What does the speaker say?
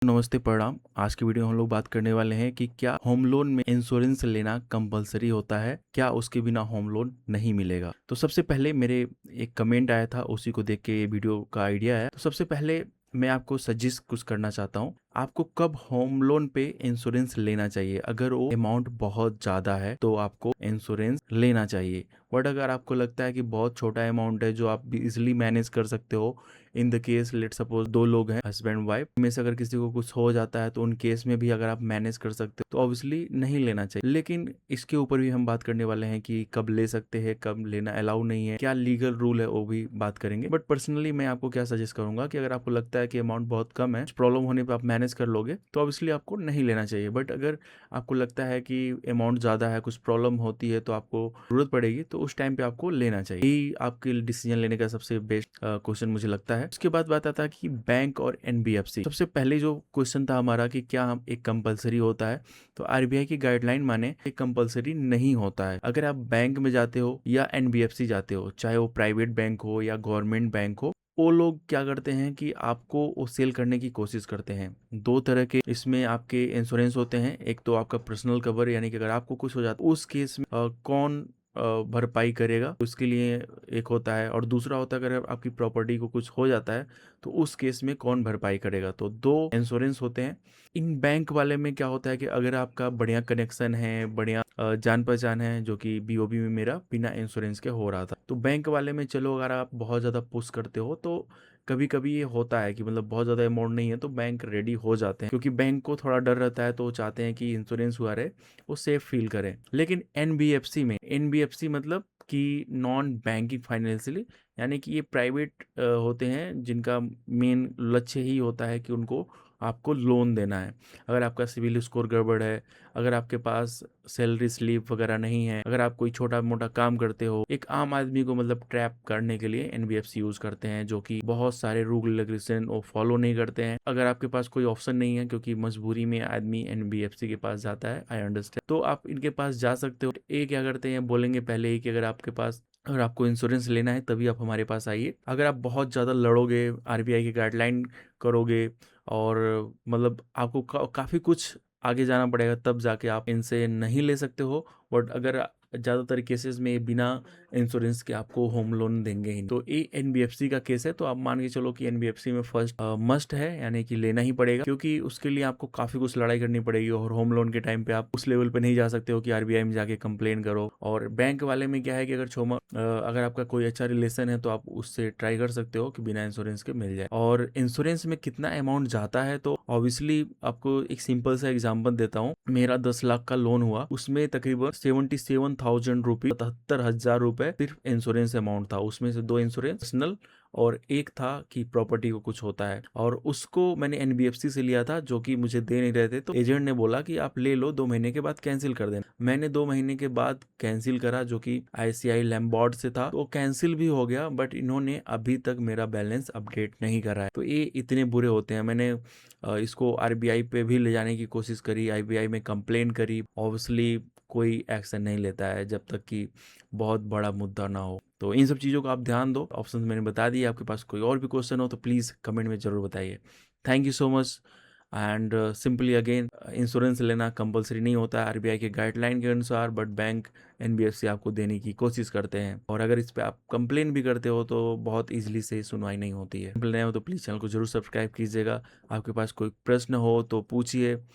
नमस्ते, प्रणाम। आज की वीडियो में हम लोग बात करने वाले हैं कि क्या होम लोन में इंश्योरेंस लेना कंपलसरी होता है, क्या उसके बिना होम लोन नहीं मिलेगा। तो सबसे पहले मेरे एक कमेंट आया था, उसी को देख के ये वीडियो का आइडिया है। तो सबसे पहले मैं आपको सजेस्ट कुछ करना चाहता हूँ। आपको कब होम लोन पे इंश्योरेंस लेना चाहिए? अगर वो अमाउंट बहुत ज़्यादा है तो आपको इंश्योरेंस लेना चाहिए। बट अगर आपको लगता है कि बहुत छोटा अमाउंट है जो आप इजिली मैनेज कर सकते हो, in the case let suppose दो लोग हैं, हस्बैंड वाइफ में से अगर किसी को कुछ हो जाता है तो उन केस में भी अगर आप मैनेज कर सकते हो तो ऑब्वियसली नहीं लेना चाहिए। लेकिन इसके ऊपर भी हम बात करने वाले हैं कि कब ले सकते हैं, कब लेना अलाउ नहीं है, क्या लीगल रूल है, वो भी बात करेंगे। बट पर्सनली मैं आपको क्या सजेस्ट करूंगा कि अगर आपको लगता है कि अमाउंट बहुत कम है, प्रॉब्लम होने पर आप मैनेज कर लोगे, तो ऑब्वियसली आपको नहीं लेना चाहिए। बट अगर आपको लगता है कि अमाउंट ज़्यादा है, कुछ प्रॉब्लम होती है, तो आपको जरूरत पड़ेगी, तो उस टाइम पे आपको लेना चाहिए। यही आपके डिसीजन लेने का सबसे बेस्ट क्वेश्चन मुझे लगता है। उसके बाद बात आता है कि बैंक और एनबीएफसी। सबसे पहले जो क्वेश्चन था हमारा कि क्या हम एक कंपलसरी होता है, तो आरबीआई की गाइडलाइन माने एक कंपलसरी नहीं होता है। अगर आप बैंक में जाते हो या एनबीएफसी जाते हो, चाहे वो प्राइवेट बैंक हो या गवर्नमेंट बैंक हो, वो लोग क्या करते हैं कि आपको वो सेल करने की कोशिश करते हैं। दो तरह के इसमें आपके इंश्योरेंस होते हैं। एक तो आपका पर्सनल कवर, यानी कि अगर आपको कुछ हो जाता है उस केस में कौन भरपाई करेगा, उसके लिए एक होता है। और दूसरा होता है अगर आपकी प्रॉपर्टी को कुछ हो जाता है तो उस केस में कौन भरपाई करेगा। तो दो इंश्योरेंस होते हैं। इन बैंक वाले में क्या होता है कि अगर आपका बढ़िया कनेक्शन है, बढ़िया जान पहचान है, जो कि बीओबी में मेरा बिना इंश्योरेंस के हो रहा था, तो बैंक वाले में चलो अगर आप बहुत ज़्यादा पुश करते हो तो कभी कभी ये होता है कि मतलब बहुत ज़्यादा अमाउंट नहीं है तो बैंक रेडी हो जाते हैं, क्योंकि बैंक को थोड़ा डर रहता है, तो वो चाहते हैं कि इंश्योरेंस हुआ रहे, वो सेफ फील करें। लेकिन एनबीएफसी में, एनबीएफसी मतलब कि नॉन बैंकिंग फाइनेंशियली, यानी कि ये प्राइवेट होते हैं जिनका मेन लक्ष्य ही होता है कि उनको आपको लोन देना है। अगर आपका सिविल स्कोर गड़बड़ है, अगर आपके पास सैलरी स्लिप वगैरह नहीं है, अगर आप कोई छोटा मोटा काम करते हो, एक आम आदमी को मतलब ट्रैप करने के लिए एनबीएफसी यूज करते हैं, जो कि बहुत सारे रूल रेगुलेशन वो फॉलो नहीं करते हैं। अगर आपके पास कोई ऑप्शन नहीं है, क्योंकि मजबूरी में आदमी एनबीएफसी के पास जाता है, आई अंडरस्टैंड, तो आप इनके पास जा सकते हो। ये क्या करते हैं, बोलेंगे पहले ही कि अगर आपको इंश्योरेंस लेना है तभी आप हमारे पास आइए। अगर आप बहुत ज़्यादा लड़ोगे, आरबीआई की गाइडलाइन करोगे, और मतलब आपको काफ़ी कुछ आगे जाना पड़ेगा, तब जाके आप इनसे नहीं ले सकते हो। बट अगर ज़्यादातर केसेस में बिना इंश्योरेंस के आपको होम लोन देंगे ही नहीं। तो ये एनबीएफसी का केस है, तो आप मान के चलो कि एनबीएफसी में फर्स्ट मस्ट है, यानी कि लेना ही पड़ेगा, क्योंकि उसके लिए आपको काफ़ी कुछ लड़ाई करनी पड़ेगी। और होम लोन के टाइम पे आप उस लेवल पे नहीं जा सकते हो कि आरबीआई में जाके कंप्लेन करो। और बैंक वाले में क्या है कि अगर आपका कोई अच्छा रिलेशन है तो आप उससे ट्राई कर सकते हो कि बिना इंश्योरेंस के मिल जाए। और इंश्योरेंस में कितना अमाउंट जाता है, तो ऑब्वियसली आपको एक सिंपल सा एग्जांपल देता हूँ। मेरा 10 लाख का लोन हुआ, उसमें तकरीबन 77,000 रुपीज, 77,000 रुपए सिर्फ इंश्योरेंस अमाउंट था। उसमें से दो इंश्योरेंस पर्सनल और एक था कि प्रॉपर्टी को कुछ होता है, और उसको मैंने एनबीएफसी से लिया था, जो कि मुझे दे नहीं रहे थे। तो एजेंट ने बोला कि आप ले लो, 2 महीने के बाद कैंसिल कर देना। मैंने 2 महीने के बाद कैंसिल करा, जो कि आईसीआई लैम्बॉर्ड से था, तो कैंसिल भी हो गया। बट इन्होंने अभी तक मेरा बैलेंस अपडेट नहीं करा है। तो ये इतने बुरे होते हैं। मैंने इसको आरबीआई पे भी ले जाने की कोशिश करी, आरबीआई में कंप्लेन करी, ऑब्वियसली कोई एक्शन नहीं लेता है जब तक कि बहुत बड़ा मुद्दा ना हो। तो इन सब चीज़ों का आप ध्यान दो। ऑप्शन मैंने बता दिए। आपके पास कोई और भी क्वेश्चन हो तो प्लीज़ कमेंट में ज़रूर बताइए। Thank you so much. And simply again, insurance लेना कंपलसरी नहीं होता है आरबीआई के गाइडलाइन के अनुसार, बट बैंक एनबीएफसी आपको देने की कोशिश करते हैं। और अगर इस पे आप कंप्लेन भी करते हो तो बहुत इजीली से सुनवाई नहीं होती है। कंप्लेन हो तो प्लीज़ चैनल को जरूर सब्सक्राइब कीजिएगा। आपके पास कोई प्रश्न हो तो पूछिए।